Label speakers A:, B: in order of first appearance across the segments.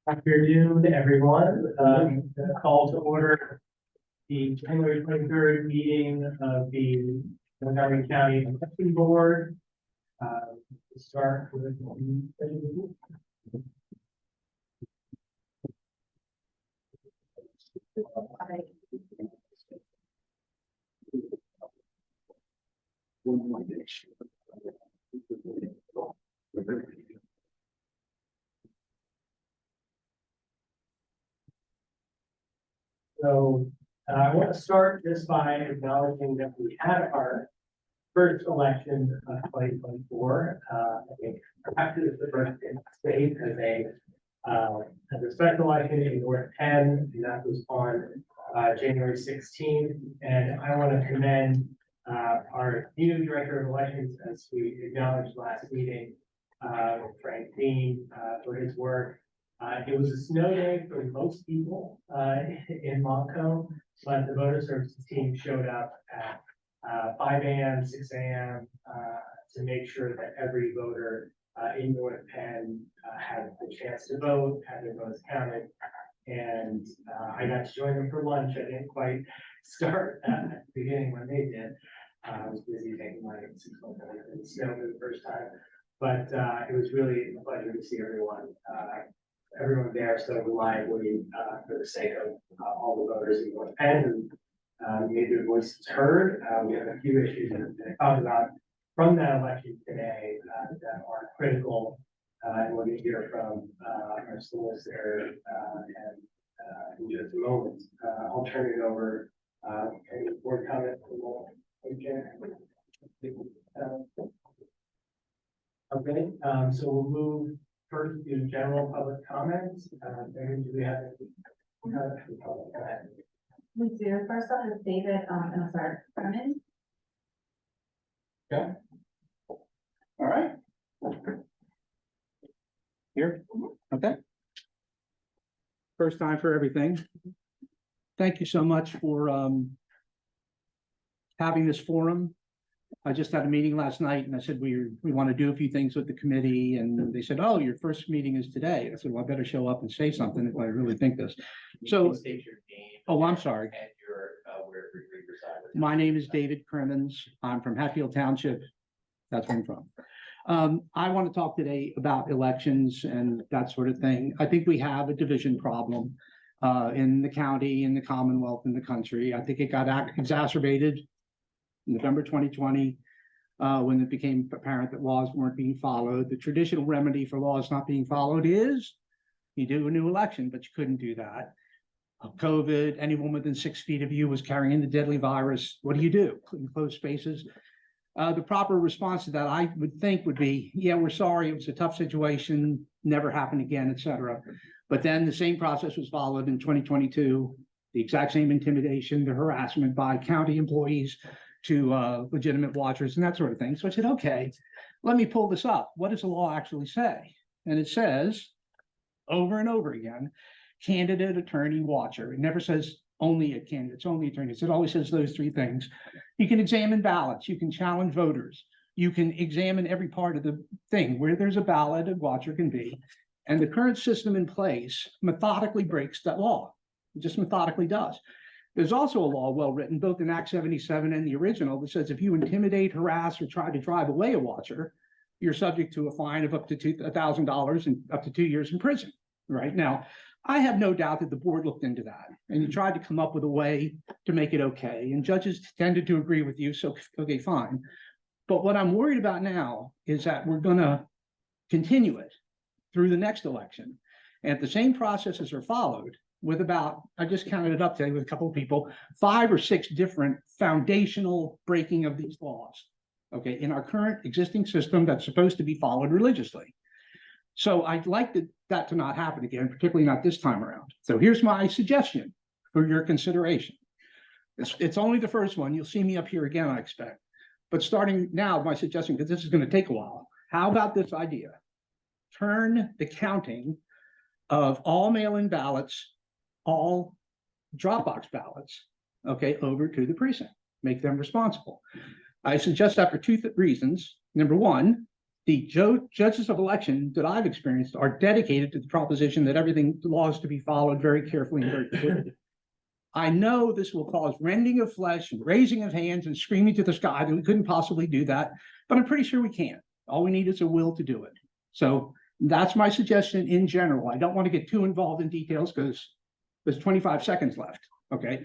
A: Afternoon, everyone. Call to order the January 23rd meeting of the Montgomery County Election Board. To start with I want to start this by acknowledging that we had our first election of 2024. I think perhaps it's the first in the state as a special election in North Penn, and that was on January 16th. And I want to commend our new director of elections, as we acknowledged last meeting, Frank Dean, for his work. It was a snow day for most people in Montgomery, but the voter services team showed up at 5 a.m., 6 a.m. To make sure that every voter in North Penn had the chance to vote, had their votes counted. And I got to join them for lunch. I didn't quite start at the beginning when they did. I was busy taking my 6-month in the snow for the first time. But it was really a pleasure to see everyone there so reliably for the sake of all the voters in North Penn, and made their voices heard. We have a few issues to talk about from that election today that are critical, and we're going to hear from our solicitor in just a moment. I'll turn it over. Any board comment from okay, so we'll move first to general public comments. Do we have any?
B: We do. First up is David, and I'm sorry, Kremen.
C: Yeah. All right. Here. Okay. First time for everything. Thank you so much for having this forum. I just had a meeting last night and I said, we want to do a few things with the committee, and they said, oh, your first meeting is today. I said, well, I better show up and say something if I really think this. So,
D: state your name.
C: Oh, I'm sorry.
D: And your where you reside.
C: My name is David Kremens. I'm from Hatfield Township. That's where I'm from. I want to talk today about elections and that sort of thing. I think we have a division problem in the county, in the Commonwealth, in the country. I think it got exacerbated in November 2020, when it became apparent that laws weren't being followed. The traditional remedy for laws not being followed is you do a new election, but you couldn't do that. COVID, anyone within 6 feet of you was carrying the deadly virus. What do you do? Close spaces. The proper response to that, I would think, would be, yeah, we're sorry, it was a tough situation, never happen again, etc. But then the same process was followed in 2022, the exact same intimidation, the harassment by county employees to legitimate watchers and that sort of thing. So I said, okay, let me pull this up. What does the law actually say? And it says over and over again, candidate, attorney, watcher. It never says only a candidate, it's only attorneys. It always says those three things. You can examine ballots, you can challenge voters, you can examine every part of the thing. Where there's a ballot, a watcher can be. And the current system in place methodically breaks that law. It just methodically does. There's also a law well written, both in Act 77 and the original, that says if you intimidate, harass, or try to drive away a watcher, you're subject to a fine of up to $1,000 and up to 2 years in prison. Right now, I have no doubt that the board looked into that and you tried to come up with a way to make it okay. And judges tended to agree with you, so okay, fine. But what I'm worried about now is that we're going to continue it through the next election. And if the same processes are followed, with about, I just counted it up today with a couple of people, 5 or 6 different foundational breaking of these laws, okay, in our current existing system that's supposed to be followed religiously. So I'd like that to not happen again, particularly not this time around. So here's my suggestion for your consideration. It's only the first one. You'll see me up here again, I expect. But starting now, my suggestion, because this is going to take a while, how about this idea? Turn the counting of all mail-in ballots, all Dropbox ballots, okay, over to the precinct, make them responsible. I suggest that for 2 reasons. Number one, the judges of election that I've experienced are dedicated to the proposition that everything, the law is to be followed very carefully and very clearly. I know this will cause rending of flesh and raising of hands and screaming to the sky that we couldn't possibly do that, but I'm pretty sure we can. All we need is a will to do it. So that's my suggestion in general. I don't want to get too involved in details because there's 25 seconds left. Okay.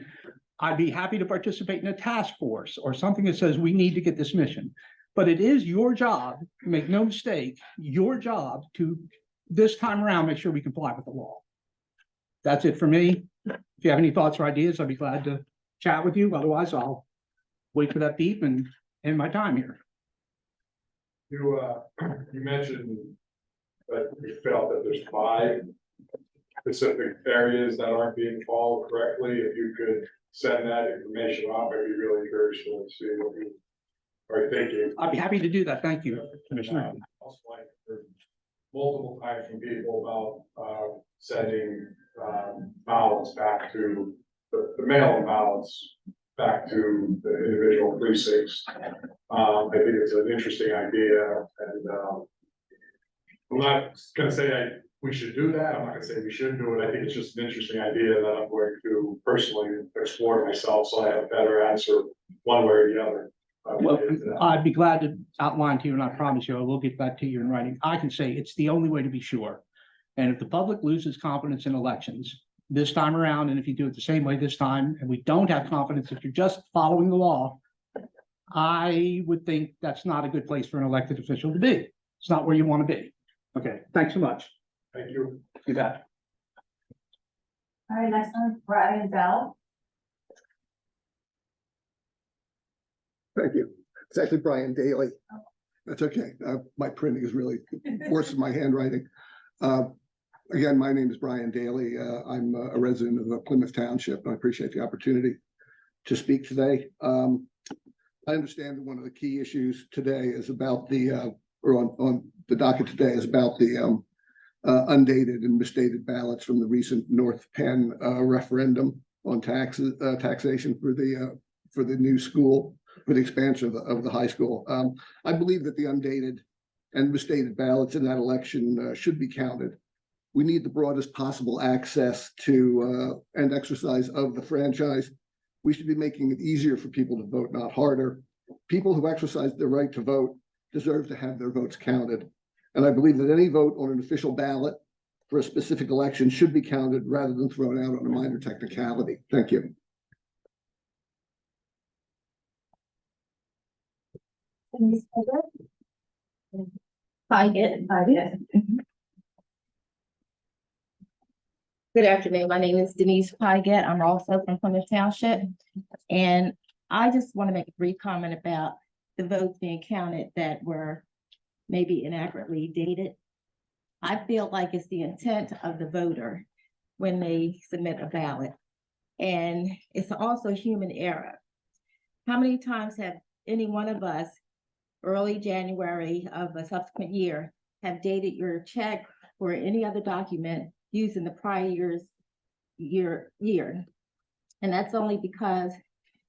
C: I'd be happy to participate in a task force or something that says we need to get this mission. But it is your job, make no mistake, your job to this time around make sure we comply with the law. That's it for me. If you have any thoughts or ideas, I'd be glad to chat with you. Otherwise, I'll wait for that beep and end my time here.
E: You mentioned that you felt that there's 5 specific areas that aren't being followed correctly. If you could send that information off, I'd be really curious to see what you are thinking.
C: I'd be happy to do that. Thank you, Commissioner.
E: Also, like, heard multiple times from people about sending ballots back to the mail-in ballots back to the individual precincts. I think it's an interesting idea, and I'm not going to say we should do that. I'm not going to say we shouldn't do it. I think it's just an interesting idea that I'm going to personally explore myself, so I have a better answer one way or the other.
C: Well, I'd be glad to outline to you, and I promise you, I will get back to you in writing. I can say it's the only way to be sure. And if the public loses confidence in elections this time around, and if you do it the same way this time, and we don't have confidence that you're just following the law, I would think that's not a good place for an elected official to be. It's not where you want to be. Okay, thanks so much.
E: Thank you.
C: You bet.
B: All right, next one, Brian Bell.
F: Thank you. It's actually Brian Daly. That's okay. My printing is really worse than my handwriting. Again, my name is Brian Daly. I'm a resident of Plymouth Township. I appreciate the opportunity to speak today. I understand that one of the key issues today is about the, or on the docket today is about the undated and misstated ballots from the recent North Penn referendum on taxation for the new school, for the expansion of the high school. I believe that the undated and misstated ballots in that election should be counted. We need the broadest possible access to and exercise of the franchise. We should be making it easier for people to vote, not harder. People who exercise their right to vote deserve to have their votes counted. And I believe that any vote on an official ballot for a specific election should be counted rather than thrown out on a minor technicality. Thank you.
G: Good afternoon. My name is Denise Pygett. I'm also from Plymouth Township. And I just want to make a brief comment about the votes being counted that were maybe inaccurately dated. I feel like it's the intent of the voter when they submit a ballot. And it's also human error. How many times have any one of us, early January of a subsequent year, have dated your check or any other document using the prior year's year? And that's only because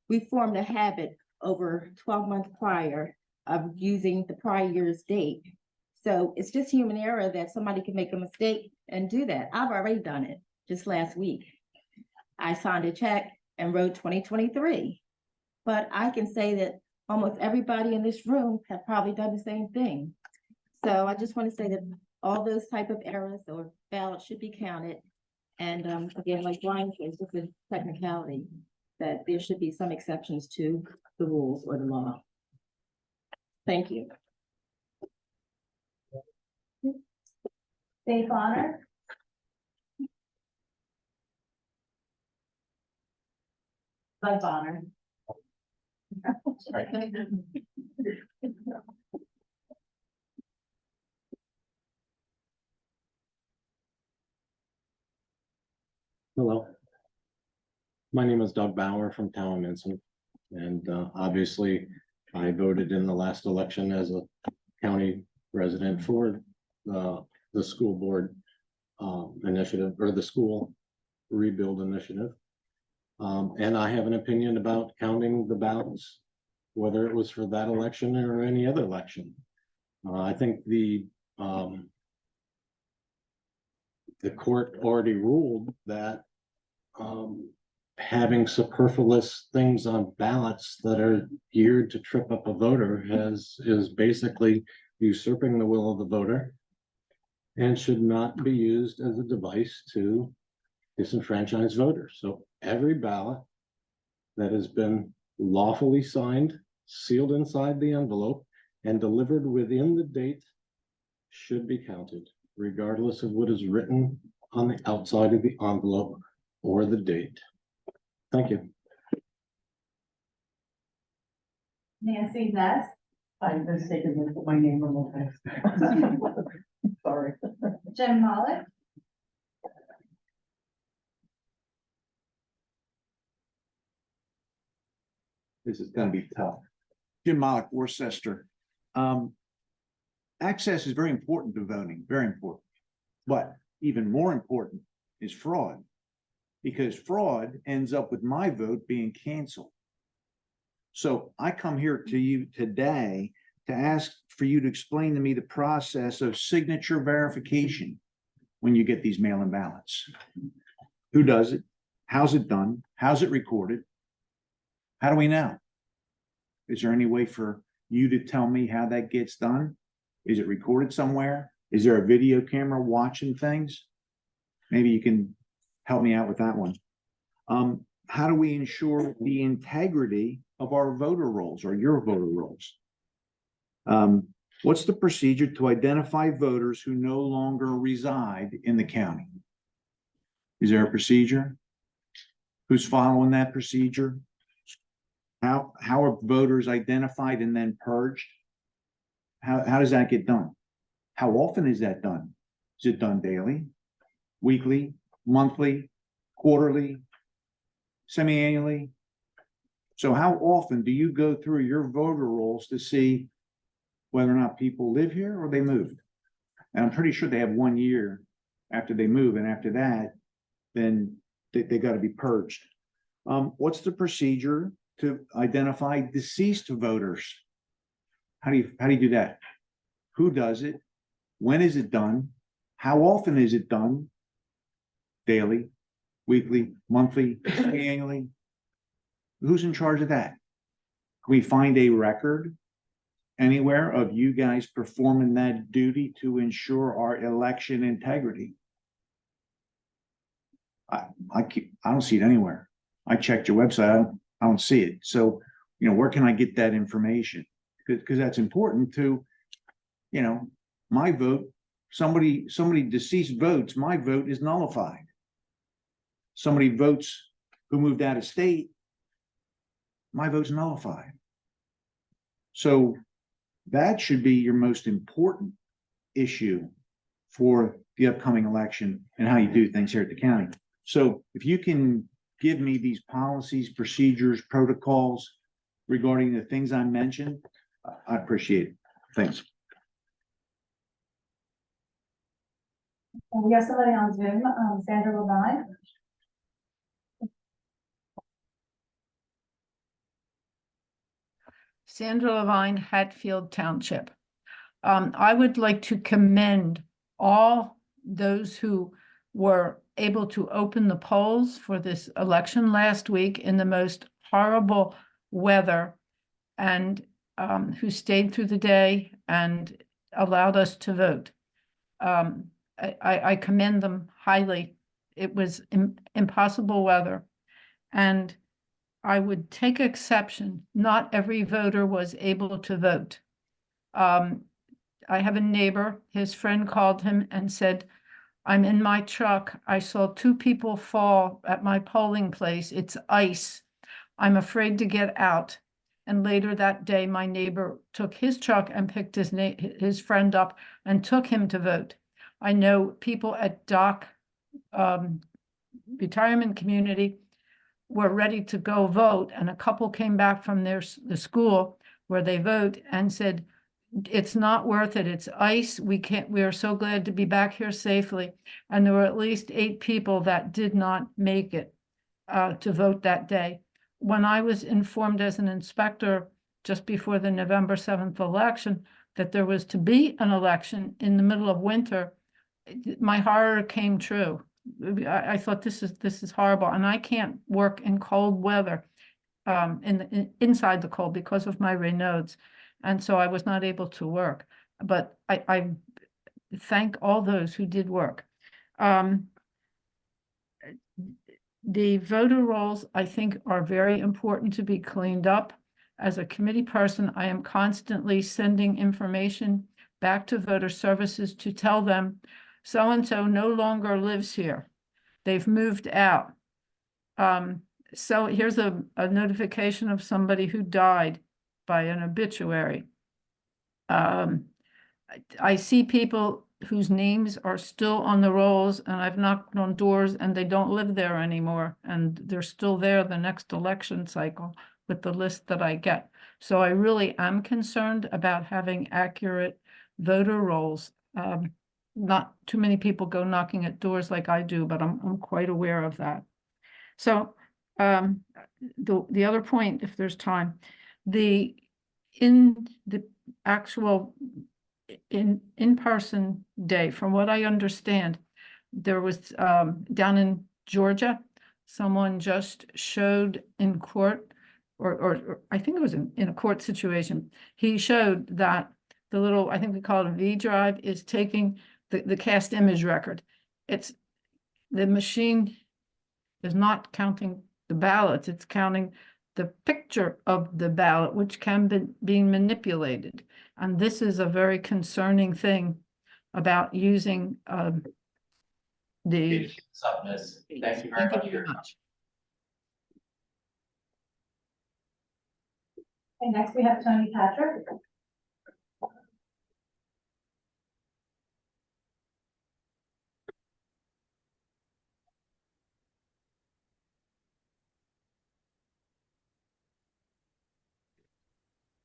G: we formed a habit over 12 months prior of using the prior year's date. So it's just human error that somebody can make a mistake and do that. I've already done it just last week. I signed a check and wrote 2023. But I can say that almost everybody in this room have probably done the same thing. So I just want to say that all those type of errors or ballots should be counted. And again, like Brian said, it's just a technicality that there should be some exceptions to the rules or the law. Thank you.
B: Dave Bonner. Doug Bonner.
H: Hello. My name is Doug Bauer from Taliesin, and obviously I voted in the last election as a county resident for the school board initiative, or the school rebuild initiative. And I have an opinion about counting the ballots, whether it was for that election or any other election. I think the court already ruled that having superfluous things on ballots that are geared to trip up a voter is basically usurping the will of the voter and should not be used as a device to disenfranchise voters. So every ballot that has been lawfully signed, sealed inside the envelope, and delivered within the date should be counted, regardless of what is written on the outside of the envelope or the date. Thank you.
B: Nancy Ness,
I: I'm mistaken to put my name on the text. Sorry.
B: Jim Malik,
J: This is gonna be tough. Jim Malik, Worcester. Access is very important to voting, very important. But even more important is fraud. Because fraud ends up with my vote being canceled. So I come here to you today to ask for you to explain to me the process of signature verification when you get these mail-in ballots. Who does it? How's it done? How's it recorded? How do we know? Is there any way for you to tell me how that gets done? Is it recorded somewhere? Is there a video camera watching things? Maybe you can help me out with that one. How do we ensure the integrity of our voter rolls or your voter rolls? What's the procedure to identify voters who no longer reside in the county? Is there a procedure? Who's following that procedure? How are voters identified and then purged? How does that get done? How often is that done? Is it done daily, weekly, monthly, quarterly, semi-annually? So how often do you go through your voter rolls to see whether or not people live here or they moved? And I'm pretty sure they have 1 year after they move, and after that, then they got to be purged. What's the procedure to identify deceased voters? How do you do that? Who does it? When is it done? How often is it done? Daily, weekly, monthly, annually? Who's in charge of that? Can we find a record anywhere of you guys performing that duty to ensure our election integrity? I don't see it anywhere. I checked your website. I don't see it. So, where can I get that information? Because that's important to, my vote. Somebody deceased votes, my vote is nullified. Somebody votes who moved out of state, my vote's nullified. So that should be your most important issue for the upcoming election and how you do things here at the county. So if you can give me these policies, procedures, protocols regarding the things I mentioned, I appreciate it. Thanks.
B: and we have somebody on Zoom, Sandra Levine.
K: Sandra Levine, Hatfield Township. I would like to commend all those who were able to open the polls for this election last week in the most horrible weather, and who stayed through the day and allowed us to vote. I commend them highly. It was impossible weather. And I would take exception. Not every voter was able to vote. I have a neighbor, his friend called him and said, I'm in my truck. I saw 2 people fall at my polling place. It's ice. I'm afraid to get out. And later that day, my neighbor took his truck and picked his friend up and took him to vote. I know people at Dock retirement community were ready to go vote, and a couple came back from the school where they vote and said, it's not worth it. It's ice. We are so glad to be back here safely. And there were at least 8 people that did not make it to vote that day. When I was informed as an inspector just before the November 7th election that there was to be an election in the middle of winter, my horror came true. I thought this is horrible, and I can't work in cold weather inside the cold because of my Raynaud's. And so I was not able to work, but I thank all those who did work. The voter rolls, I think, are very important to be cleaned up. As a committee person, I am constantly sending information back to voter services to tell them so-and-so no longer lives here. They've moved out. So here's a notification of somebody who died by an obituary. I see people whose names are still on the rolls, and I've knocked on doors and they don't live there anymore, and they're still there the next election cycle with the list that I get. So I really am concerned about having accurate voter rolls. Not too many people go knocking at doors like I do, but I'm quite aware of that. So the other point, if there's time, in the actual in-person day, from what I understand, there was down in Georgia, someone just showed in court, or I think it was in a court situation. He showed that the little, I think we call it a V drive, is taking the cast image record. It's the machine is not counting the ballots, it's counting the picture of the ballot, which can be manipulated. And this is a very concerning thing about using the.
D: Miss. Thank you very much for your time.
B: Okay, next we have Tony Patrick.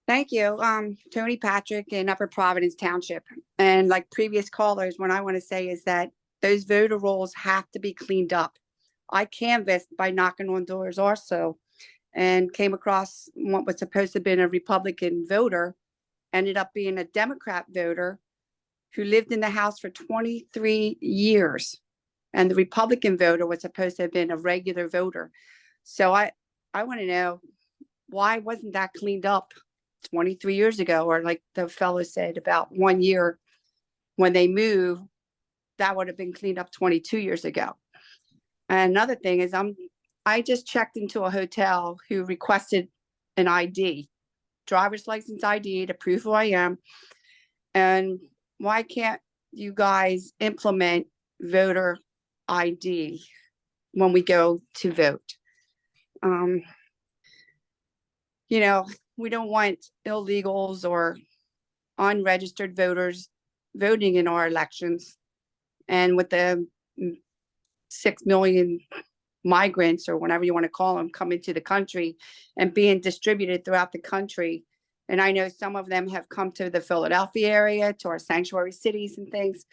L: Thank you. Tony Patrick in Upper Providence Township. And like previous callers, what I want to say is that those voter rolls have to be cleaned up. I canvassed by knocking on doors also, and came across what was supposed to have been a Republican voter, ended up being a Democrat voter who lived in the house for 23 years. And the Republican voter was supposed to have been a regular voter. So I want to know, why wasn't that cleaned up 23 years ago? Or like the fellow said, about 1 year when they move, that would have been cleaned up 22 years ago. And another thing is I just checked into a hotel who requested an ID, driver's license ID to prove who I am. And why can't you guys implement voter ID when we go to vote? You know, we don't want illegals or unregistered voters voting in our elections. And with the 6 million migrants, or whatever you want to call them, coming to the country and being distributed throughout the country. And I know some of them have come to the Philadelphia area, to our sanctuary cities and things.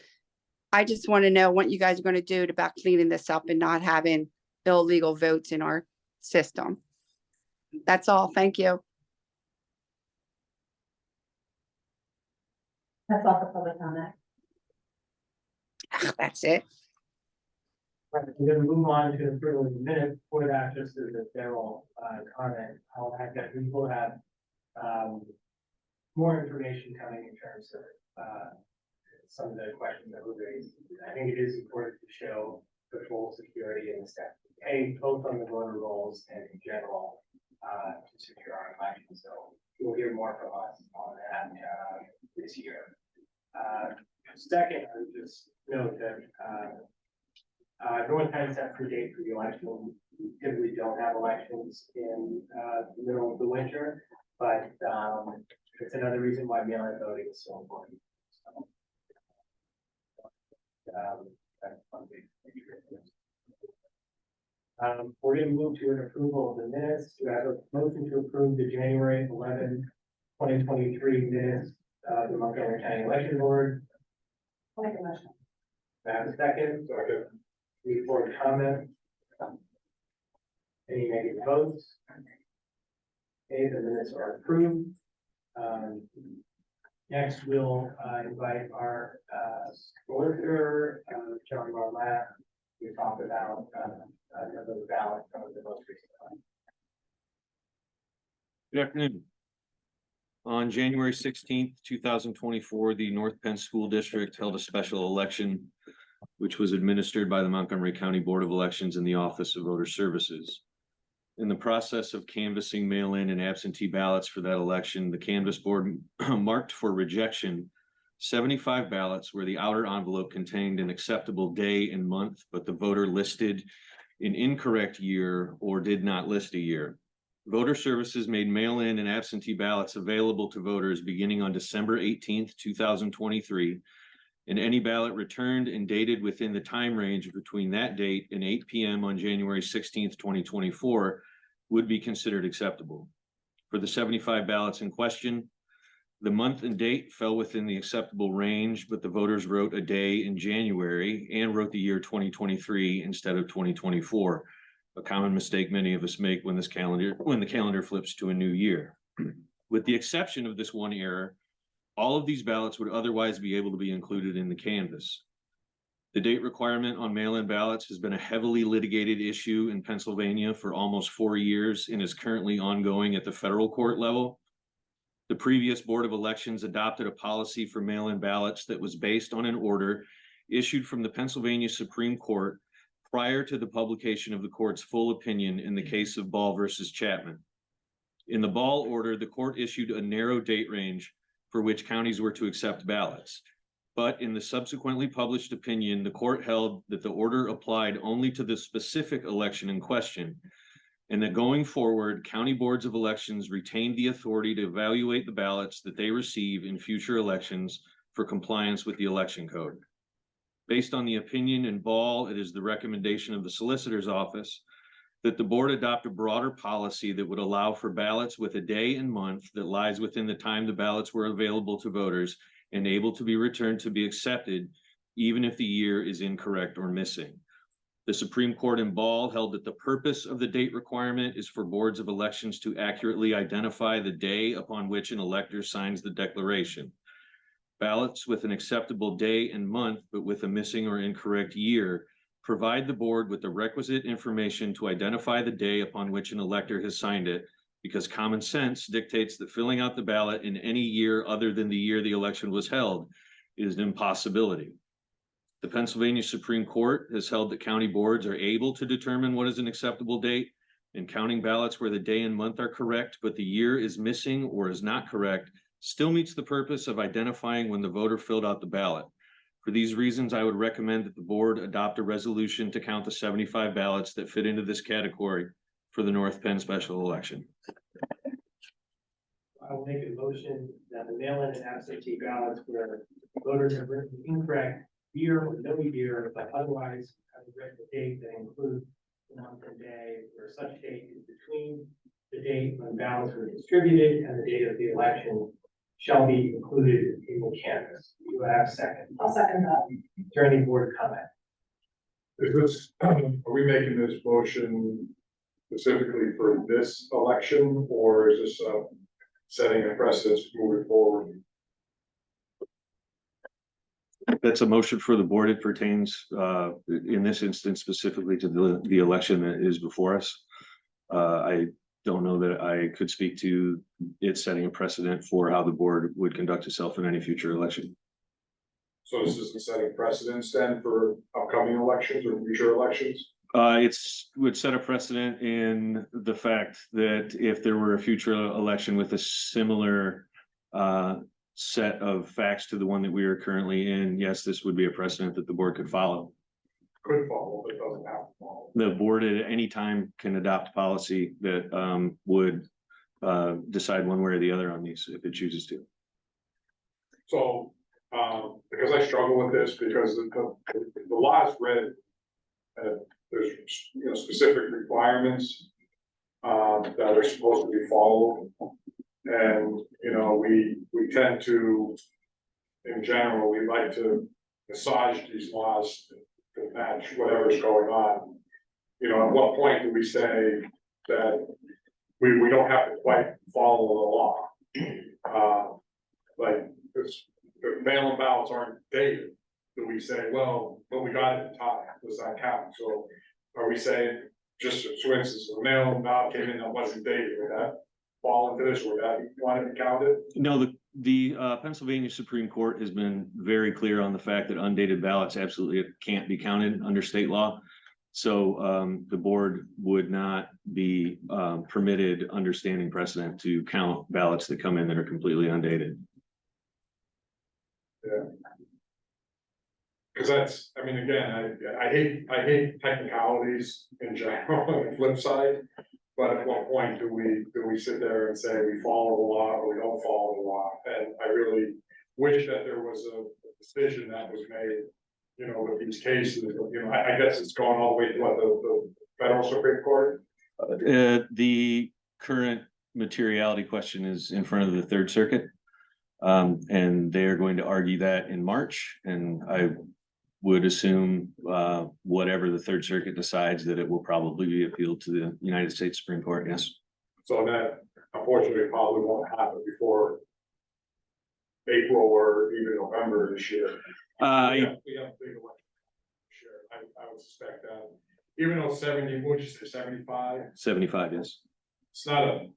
L: I just want to know what you guys are going to do about cleaning this up and not having illegal votes in our system. That's all. Thank you.
B: That's all for public comment.
L: That's it.
A: Right, we're gonna move on to approval of the minutes. For that, just as a general comment, I'll have that we will have more information coming in terms of some of the questions that were raised. I think it is important to show the full security and the step, both on the voter rolls and in general to secure our election. So you'll hear more from us on that this year. Second, I would just note that North Penn set for date for the election. We typically don't have elections in the middle of the winter, but it's another reason why mail-in voting is so important. So, that's one big thing. We're going to move to an approval of the minutes. Do I have a motion to approve the January 11, 2023 minutes of the Montgomery County Election Board?
B: I'll make a motion.
A: Do I have a second? Any board comment? Any negative votes? Okay, the minutes are approved. Next, we'll invite our solicitor, John Marlatt, to talk about another ballot from the most recent one.
M: Good afternoon. On January 16th, 2024, the North Penn School District held a special election, which was administered by the Montgomery County Board of Elections in the Office of Voter Services. In the process of canvassing mail-in and absentee ballots for that election, the canvass board marked for rejection 75 ballots where the outer envelope contained an acceptable day and month, but the voter listed an incorrect year or did not list a year. Voter Services made mail-in and absentee ballots available to voters beginning on December 18th, 2023, and any ballot returned and dated within the time range between that date and 8 p.m. on January 16th, 2024 would be considered acceptable. For the 75 ballots in question, the month and date fell within the acceptable range, but the voters wrote a day in January and wrote the year 2023 instead of 2024, a common mistake many of us make when the calendar flips to a new year. With the exception of this one error, all of these ballots would otherwise be able to be included in the canvass. The date requirement on mail-in ballots has been a heavily litigated issue in Pennsylvania for almost 4 years and is currently ongoing at the federal court level. The previous Board of Elections adopted a policy for mail-in ballots that was based on an order issued from the Pennsylvania Supreme Court prior to the publication of the court's full opinion in the case of Ball versus Chapman. In the Ball order, the court issued a narrow date range for which counties were to accept ballots. But in the subsequently published opinion, the court held that the order applied only to the specific election in question, and that going forward, county boards of elections retained the authority to evaluate the ballots that they receive in future elections for compliance with the election code. Based on the opinion in Ball, it is the recommendation of the solicitor's office that the board adopt a broader policy that would allow for ballots with a day and month that lies within the time the ballots were available to voters and able to be returned to be accepted, even if the year is incorrect or missing. The Supreme Court in Ball held that the purpose of the date requirement is for boards of elections to accurately identify the day upon which an elector signs the declaration. Ballots with an acceptable day and month, but with a missing or incorrect year, provide the board with the requisite information to identify the day upon which an elector has signed it, because common sense dictates that filling out the ballot in any year other than the year the election was held is an impossibility. The Pennsylvania Supreme Court has held that county boards are able to determine what is an acceptable date, and counting ballots where the day and month are correct, but the year is missing or is not correct, still meets the purpose of identifying when the voter filled out the ballot. For these reasons, I would recommend that the board adopt a resolution to count the 75 ballots that fit into this category for the North Penn special election.
A: I will make a motion that the mail-in and absentee ballots where voters have written incorrect year or no year, but otherwise have written a date that includes the month and day, where such date is between the date when ballots were distributed and the date of the election, shall be included in the canvass. Do I have a second?
B: I'll second that.
A: Is there any board comment?
E: Is this, are we making this motion specifically for this election, or is this setting a precedence moving forward?
M: That's a motion for the board. It pertains in this instance specifically to the election that is before us. I don't know that I could speak to it setting a precedent for how the board would conduct itself in any future election.
E: So this isn't setting precedents then for upcoming elections or future elections?
M: It's would set a precedent in the fact that if there were a future election with a similar set of facts to the one that we are currently in, yes, this would be a precedent that the board could follow.
E: Could follow, but doesn't have to follow.
M: The board at any time can adopt policy that would decide one way or the other on these if it chooses to.
E: So, because I struggle with this, because the law is read, there's specific requirements that are supposed to be followed, and we tend to, in general, we like to massage these laws to match whatever's going on. At what point do we say that we don't have to quite follow the law? Like the mail-in ballots aren't dated, do we say, well, but we got it in time, does that count? So are we saying, just for instance, the mail-in ballot came in that wasn't dated, would that fall into this, would that want to be counted?
M: No, the Pennsylvania Supreme Court has been very clear on the fact that undated ballots absolutely can't be counted under state law. So the board would not be permitted under standing precedent to count ballots that come in that are completely undated.
E: Yeah. Cause that's, I mean, again, I hate technicalities in general, on the flip side. But at what point do we sit there and say we follow the law or we don't follow the law? And I really wish that there was a decision that was made, you know, with these cases, you know, I guess it's going all the way to what, the federal Supreme Court?
M: The current materiality question is in front of the Third Circuit. And they're going to argue that in March, and I would assume whatever the Third Circuit decides, that it will probably be appealed to the United States Supreme Court, yes.
E: So that unfortunately probably won't happen before April or even November this year. We have a big election. Sure, I would suspect that, even though 70, what did you say, 75?
M: 75, yes.
E: It's not a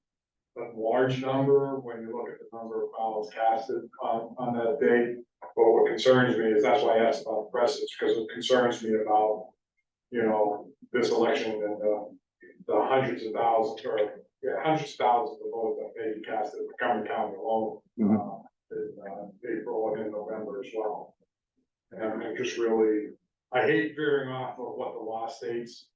E: large number when you look at the number of ballots casted on that date. But what concerns me is, that's why I asked about the precedents, because it concerns me about, you know, this election and the hundreds of thousands or hundreds of thousands of votes that may be cast in Montgomery County alone in April and in November as well. And I'm just really, I hate veering off of what the law states.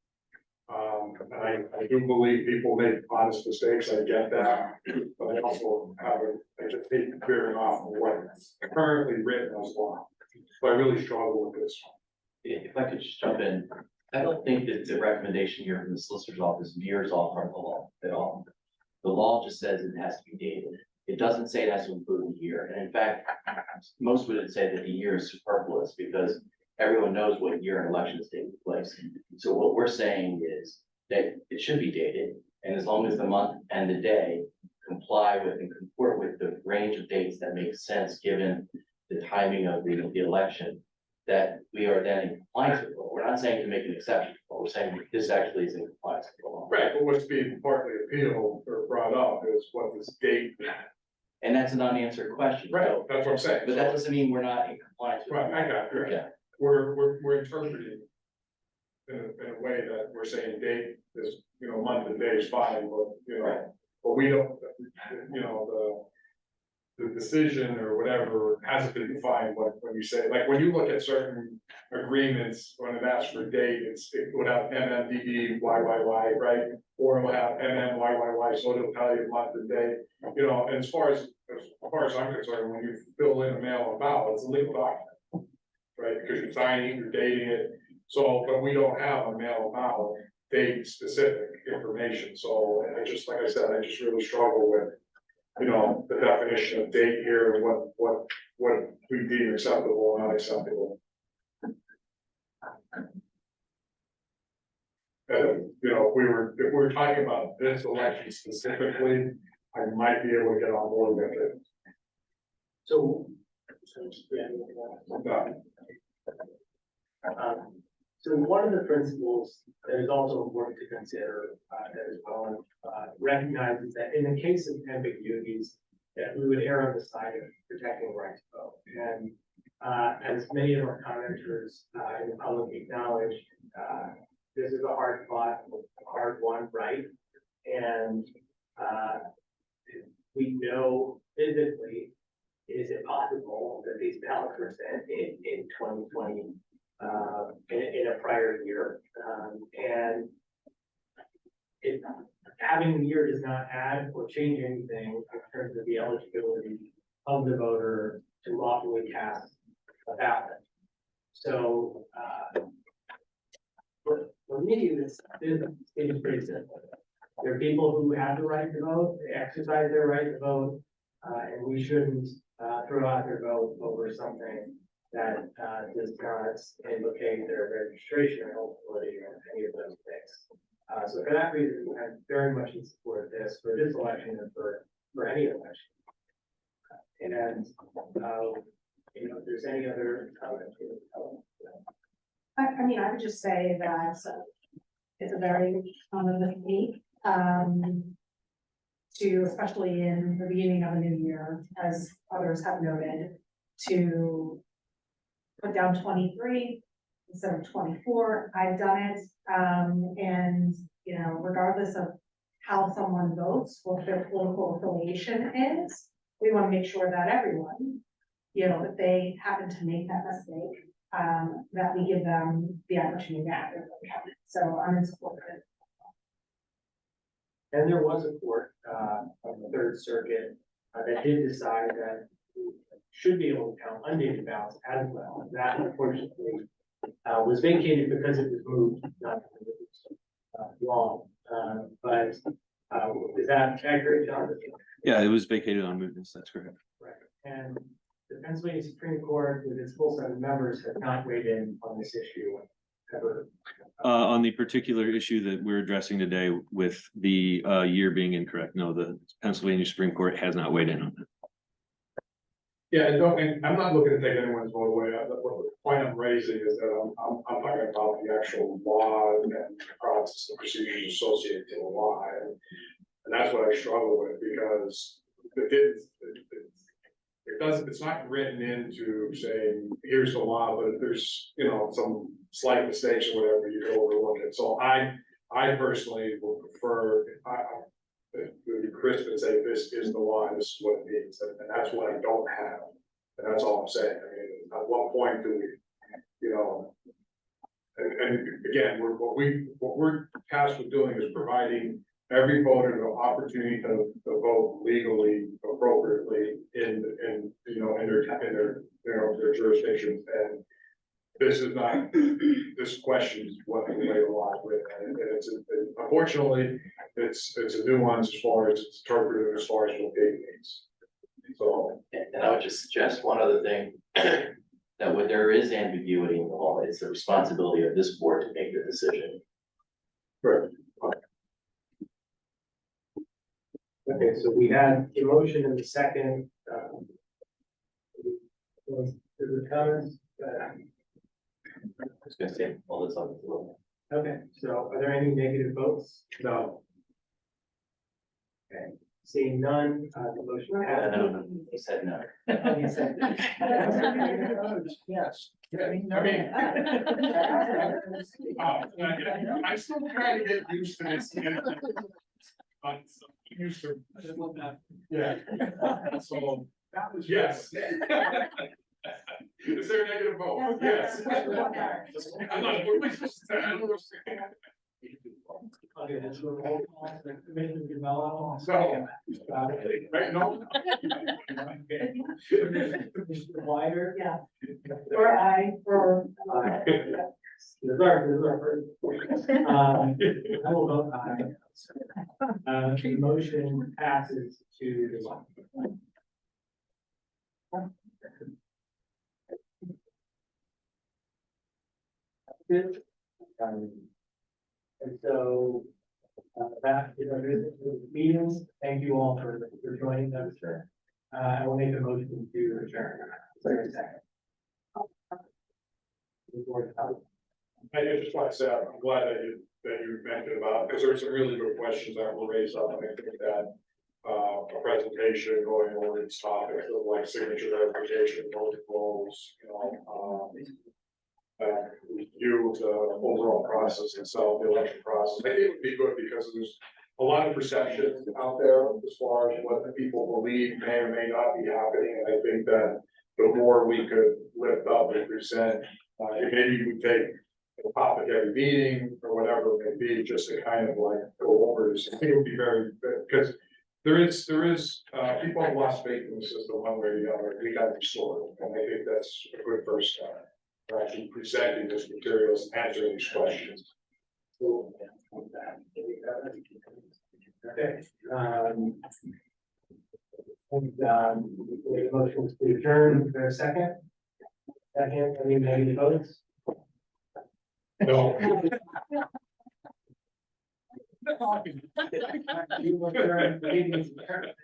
E: And I do believe people make honest mistakes, I get that, but I also I just hate veering off of what's currently written as law. So I really struggle with this.
D: If I could just jump in, I don't think that the recommendation here from the solicitor's office veers off from the law at all. The law just says it has to be dated. It doesn't say it has to include a year. And in fact, most would say that the year is superfluous because everyone knows what year an election is taking place. So what we're saying is that it should be dated, and as long as the month and the day comply with and comport with the range of dates that make sense given the timing of the election, that we are then in compliance with the law. We're not saying to make an exception, but we're saying that this actually is in compliance with the law.
E: Right, but what's being partly appealed or brought up is what this date.
D: And that's an unanswered question.
E: Right,
D: So-
E: that's what I'm saying.
D: But that doesn't mean we're not in compliance with.
E: Right, I got it, right.
D: Yeah.
E: We're interpreting in a way that we're saying date is, you know, month and day is fine, but, you know,
D: Right.
E: but we don't, you know, the decision or whatever hasn't been defined, but when you say, like, when you look at certain agreements, when it asks for date, it would have MMDD, YYY, right? Or it will have MMYYY, so it'll tell you month and day, you know, and as far as I'm concerned, when you fill in a mail ballot, it's a legal document. Right, because you're signing, you're dating it, so, but we don't have a mail ballot date specific information, so I just, like I said, I just really struggle with, you know, the definition of date here and what we deem acceptable and not acceptable. And, you know, if we were talking about this election specifically, I might be able to get on board with it.
A: So. So one of the principles that is also important to consider, that is well, recognizes that in the case of ambiguities, that we would err on the side of protecting the right to vote. And, as many of our commenters, in the public acknowledge, this is a hard fought, hard won right. And, we know physically, is it possible that these ballots were sent in 2020, in a prior year? And if having the year does not add or change anything in terms of the eligibility of the voter to lawfully cast a ballot. So, for me, this is pretty simple. There are people who have the right to vote, they exercise their right to vote, and we shouldn't throw out their vote over something that does not implicate their registration or eligibility or any of those things. So for that reason, I'm very much in support of this for this election and for any election. And, if there's any other comments.
B: I mean, I would just say that it's a very common week, to, especially in the beginning of a new year, as others have noted, to put down 23 instead of 24. I've done it, and, regardless of how someone votes, what their political affiliation is, we want to make sure that everyone, if they happen to make that mistake, that we give them the opportunity to have their vote counted. So I'm in support of it.
A: And there was a court, on the Third Circuit, that did decide that we should be able to count undated ballots as well. And that unfortunately, was vacated because it was moved, not because it was, wrong. But, is that accurate, John?
M: Yeah, it was vacated on mootness, that's correct.
A: Right. And the Pennsylvania Supreme Court, with its full set of members, have not weighed in on this issue ever.
M: On the particular issue that we're addressing today with the year being incorrect, no, the Pennsylvania Supreme Court has not weighed in on that.
E: Yeah, and I'm not looking to take anyone's vote away. The point I'm raising is that I'm talking about the actual law and the process, the procedures associated to the law. And that's what I struggle with, because it's not written into saying, here's the law, but if there's, some slight mistakes or whatever, you can overlook it. So I personally would prefer, if Chris would say, this is the law, this is what it means, and that's what I don't have. And that's all I'm saying. I mean, at what point do we, and again, what we're tasked with doing is providing every voter the opportunity to vote legally, appropriately in their jurisdictions. And this is not, this question is what the way the law is written. And unfortunately, it's a nuance as far as it's interpreted, as far as what date means. So.
D: And I would just suggest one other thing, that when there is ambiguity in the law, it's the responsibility of this board to make the decision.
E: Right.
A: Okay, so we had a motion in the second. The comments?
D: I was gonna say all this on the floor.
A: Okay, so are there any negative votes? No. Okay, seeing none, the motion passed.
D: No, you said no.
A: Oh, you said-
J: Yes.
E: I'm still trying to get used to this. But I'm used to. Yeah. So, that was yes. Is there a negative vote? Yes. I'm not.
A: Okay, this will roll call, the commission develop.
E: So, right, no.
A: Mr. Wider?
B: Yeah. Or I, or.
A: This is our first. I will vote aye. The motion passes to the one. Good. And so, that is our business meetings. Thank you all for joining us. I will make a motion to adjourn. Second.
E: I just want to say, I'm glad that you mentioned about, because there's some really good questions that were raised up, and I think that a presentation going over these topics, like signature verification, voting roles, review the overall process itself, the election process. I think it would be good because there's a lot of perception out there as far as what the people believe may or may not be happening, and I think that the more we could lift up and present, maybe you would take a topic every meeting or whatever it may be, just to kind of like go over this. I think it would be very good, because there is, people have lost faith in the system one way or the other. We got to restore it, and I think that's a good first step. For actually presenting this materials, answering these questions.
A: Okay. Motion to adjourn, is there a second? Second, any negative votes?
E: No.
A: You will adjourn, the meeting is adjourned.